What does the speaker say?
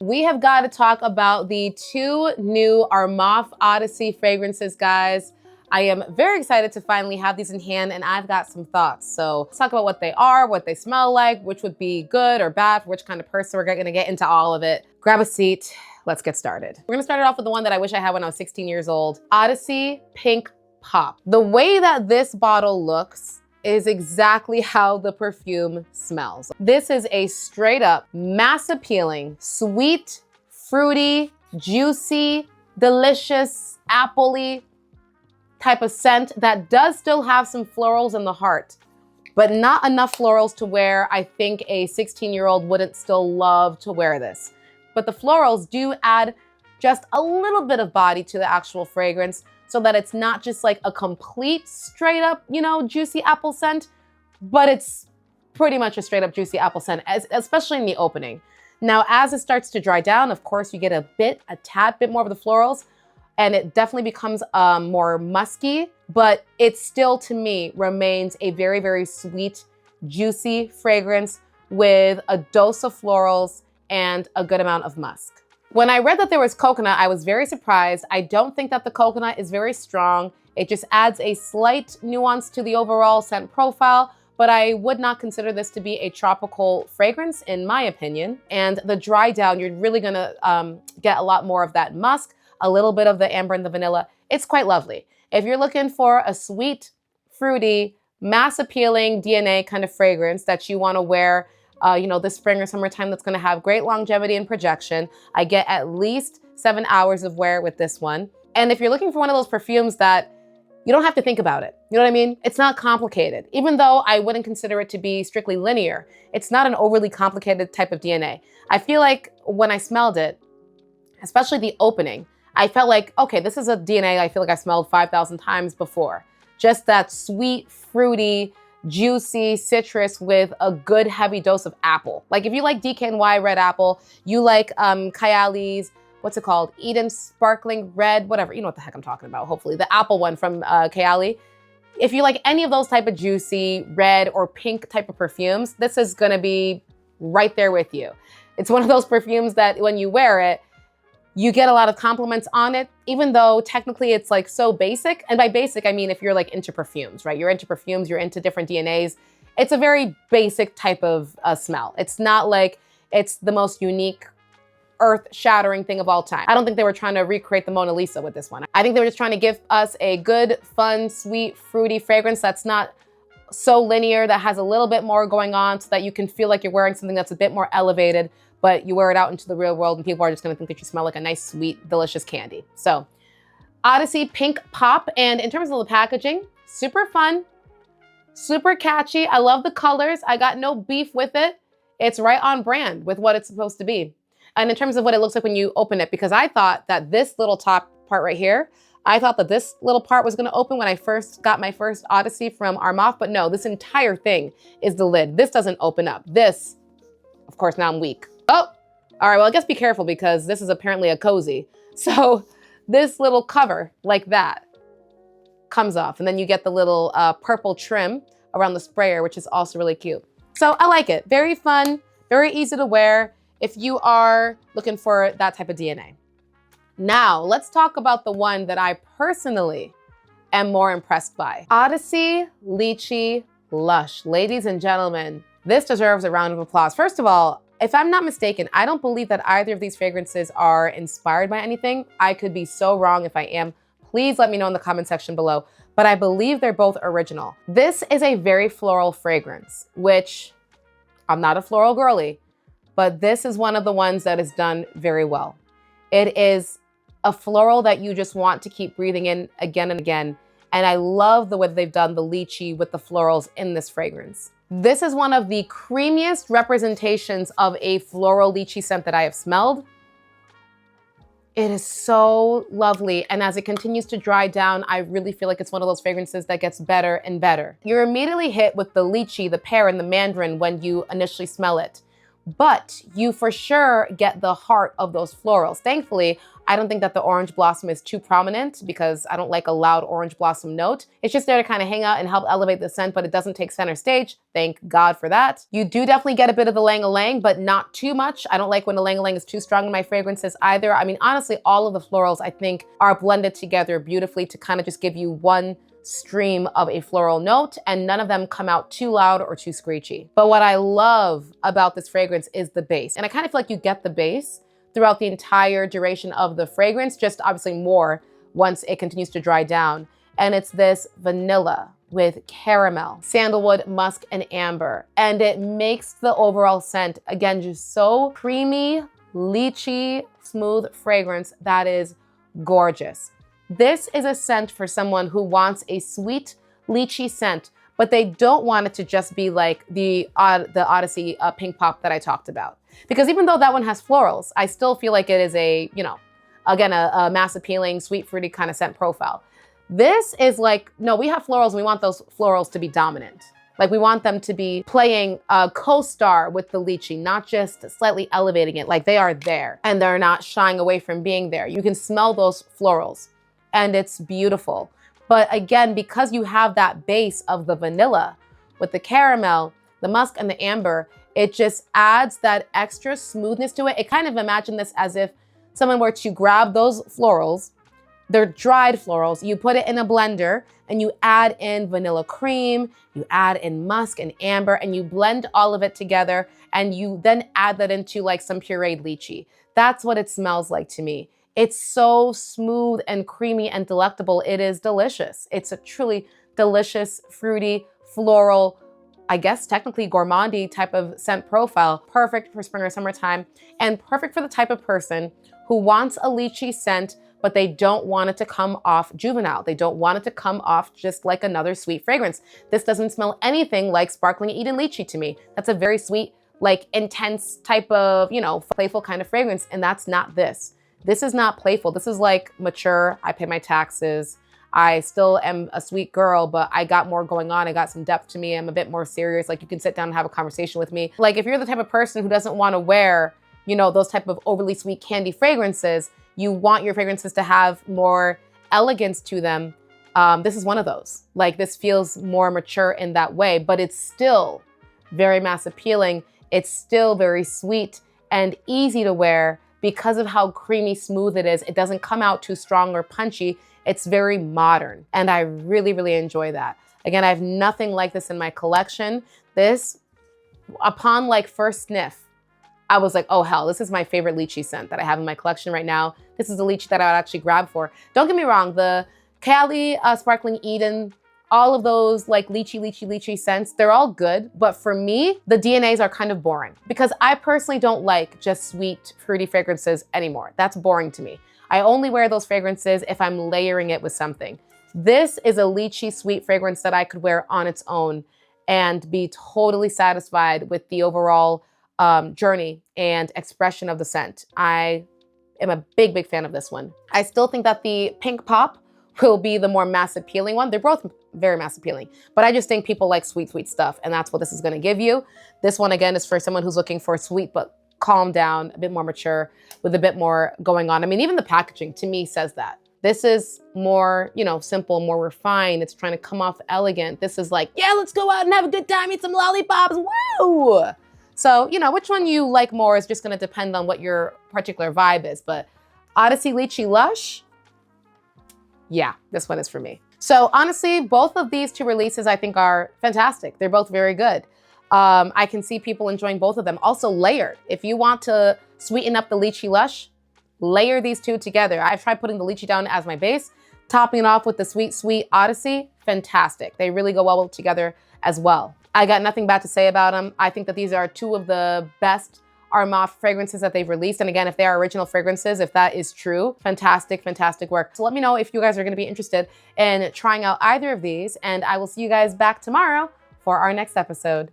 We have got to talk about the two new Armaf Odyssey fragrances, guys. I am very excited to finally have these in hand, and I've got some thoughts. So let's talk about what they are, what they smell like, which would be good or bad for which kind of person. We're gonna get into all of it. Grab a seat, let's get started. We're gonna start it off with the one that I wish I had when I was 16 years old, Odyssey Pink Pop. The way that this bottle looks is exactly how the perfume smells. This is a straight up, mass appealing, sweet, fruity, juicy, delicious, appley type of scent that does still have some florals in the heart, but not enough florals to where I think a 16-year-old wouldn't still love to wear this. But the florals do add just a little bit of body to the actual fragrance, so that it's not just like a complete straight up, juicy apple scent, but it's pretty much a straight up juicy apple scent, especially in the opening. Now, as it starts to dry down, of course, you get a tad bit more of the florals, and it definitely becomes more musky, but it still, to me, remains a very, very sweet, juicy fragrance with a dose of florals and a good amount of musk. When I read that there was coconut, I was very surprised. I don't think that the coconut is very strong. It just adds a slight nuance to the overall scent profile, but I would not consider this to be a tropical fragrance, in my opinion. And the dry down, you're really gonna get a lot more of that musk, a little bit of the amber and the vanilla. It's quite lovely. If you're looking for a sweet, fruity, mass appealing DNA kind of fragrance that you wanna wear this spring or summertime, that's gonna have great longevity and projection. I get at least 7 hours of wear with this one. And if you're looking for one of those perfumes that you don't have to think about it, you know what I mean? It's not complicated. Even though I wouldn't consider it to be strictly linear, it's not an overly complicated type of DNA. I feel like when I smelled it, especially the opening, I felt like, okay, this is a DNA I feel like I smelled 5,000 times before. Just that sweet, fruity, juicy citrus with a good heavy dose of apple. Like if you like DKNY red apple, you like Kayali's, what's it called? Eden Sparkling Red, whatever, you know what the heck I'm talking about, hopefully. The apple one from Kayali. If you like any of those type of juicy red or pink type of perfumes, this is gonna be right there with you. It's one of those perfumes that when you wear it, you get a lot of compliments on it, even though technically it's like so basic. And by basic, I mean if you're like into perfumes, right? You're into perfumes, you're into different DNAs. It's a very basic type of smell. It's not like it's the most unique, earth-shattering thing of all time. I don't think they were trying to recreate the Mona Lisa with this one. I think they were just trying to give us a good, fun, sweet, fruity fragrance that's not so linear, that has a little bit more going on so that you can feel like you're wearing something that's a bit more elevated, but you wear it out into the real world and people are just gonna think that you smell like a nice, sweet, delicious candy. So, Odyssey Pink Pop. And in terms of the packaging, super fun, super catchy. I love the colors. I got no beef with it. It's right on brand with what it's supposed to be. And in terms of what it looks like when you open it, because I thought that this little top part right here, I thought that this little part was gonna open when I first got my first Odyssey from Armaf, but no, this entire thing is the lid. This doesn't open up. This, of course, now I'm weak. Oh, all right, well, I guess be careful because this is apparently a cozy. So this little cover, like that, comes off. And then you get the little purple trim around the sprayer, which is also really cute. So I like it. Very fun, very easy to wear if you are looking for that type of DNA. Now, let's talk about the one that I personally am more impressed by. Odyssey Litchi Lush. Ladies and gentlemen, this deserves a round of applause. First of all, if I'm not mistaken, I don't believe that either of these fragrances are inspired by anything. I could be so wrong. If I am, please let me know in the comment section below. But I believe they're both original. This is a very floral fragrance, which I'm not a floral girly, but this is one of the ones that is done very well. It is a floral that you just want to keep breathing in again and again. And I love the way that they've done the lychee with the florals in this fragrance. This is one of the creamiest representations of a floral lychee scent that I have smelled. It is so lovely. And as it continues to dry down, I really feel like it's one of those fragrances that gets better and better. You're immediately hit with the lychee, the pear, and the mandarin when you initially smell it. but you for sure get the heart of those florals. Thankfully, I don't think that the orange blossom is too prominent because I don't like a loud orange blossom note. It's just there to kind of hang out and help elevate the scent, but it doesn't take center stage. Thank God for that. You do definitely get a bit of the ylang-ylang, but not too much. I don't like when the ylang-ylang is too strong in my fragrances either. I mean, honestly, all of the florals I think are blended together beautifully to kind of just give you one stream of a floral note, and none of them come out too loud or too screechy. But what I love about this fragrance is the base. And I kind of feel like you get the base throughout the entire duration of the fragrance, just obviously more once it continues to dry down. And it's this vanilla with caramel, sandalwood, musk, and amber. And it makes the overall scent, again, just so creamy, lychee, smooth fragrance that is gorgeous. This is a scent for someone who wants a sweet lychee scent, but they don't want it to just be like the Odyssey Pink Pop that I talked about. Because even though that one has florals, I still feel like it is a, you know, again, a mass appealing, sweet, fruity kind of scent profile. This is like, no, we have florals and we want those florals to be dominant. Like we want them to be playing a co-star with the lychee, not just slightly elevating it. Like they are there and they're not shying away from being there. You can smell those florals and it's beautiful. But again, because you have that base of the vanilla with the caramel, the musk, and the amber, it just adds that extra smoothness to it. It kind of imagine this as if someone were to grab those florals, they're dried florals, you put it in a blender and you add in vanilla cream, you add in musk and amber, and you blend all of it together, and you then add that into like some pureed lychee. That's what it smells like to me. It's so smooth and creamy and delectable. It is delicious. It's a truly delicious, fruity, floral, I guess technically gourmandy type of scent profile. Perfect for spring or summertime, and perfect for the type of person who wants a lychee scent, but they don't want it to come off juvenile. They don't want it to come off just like another sweet fragrance. This doesn't smell anything like Sparkling Eden Lychee to me. That's a very sweet, like intense type of, you know, playful kind of fragrance, and that's not this. This is not playful. This is like mature. I pay my taxes. I still am a sweet girl, but I got more going on. I got some depth to me. I'm a bit more serious. Like you can sit down and have a conversation with me. Like if you're the type of person who doesn't want to wear, you know, those type of overly sweet candy fragrances, you want your fragrances to have more elegance to them. This is one of those. Like this feels more mature in that way, but it's still very mass appealing. It's still very sweet and easy to wear. Because of how creamy smooth it is, it doesn't come out too strong or punchy. It's very modern, and I really, really enjoy that. Again, I have nothing like this in my collection. This, upon like first sniff, I was like, oh hell, this is my favorite lychee scent that I have in my collection right now. This is the lychee that I would actually grab for. Don't get me wrong, the Cali, Sparkling Eden, all of those like lychee scents, they're all good. But for me, the DNAs are kind of boring because I personally don't like just sweet, fruity fragrances anymore. That's boring to me. I only wear those fragrances if I'm layering it with something. This is a lychee sweet fragrance that I could wear on its own and be totally satisfied with the overall journey and expression of the scent. I am a big, big fan of this one. I still think that the Pink Pop will be the more mass appealing one. They're both very mass appealing, but I just think people like sweet, sweet stuff, and that's what this is gonna give you. This one, again, is for someone who's looking for sweet, but calm down, a bit more mature, with a bit more going on. I mean, even the packaging to me says that. This is more, you know, simple, more refined. It's trying to come off elegant. This is like, yeah, let's go out and have a good time, eat some lollipops, woo! So, you know, which one you like more is just gonna depend on what your particular vibe is, but Odyssey Litchi Lush, yeah, this one is for me. So honestly, both of these two releases I think are fantastic. They're both very good. I can see people enjoying both of them. Also layered. If you want to sweeten up the Litchi Lush, layer these two together. I've tried putting the lychee down as my base, topping it off with the sweet, sweet Odyssey. Fantastic. They really go well together as well. I got nothing bad to say about them. I think that these are two of the best Armaf fragrances that they've released. And again, if they are original fragrances, if that is true, fantastic, fantastic work. So let me know if you guys are gonna be interested in trying out either of these, and I will see you guys back tomorrow for our next episode.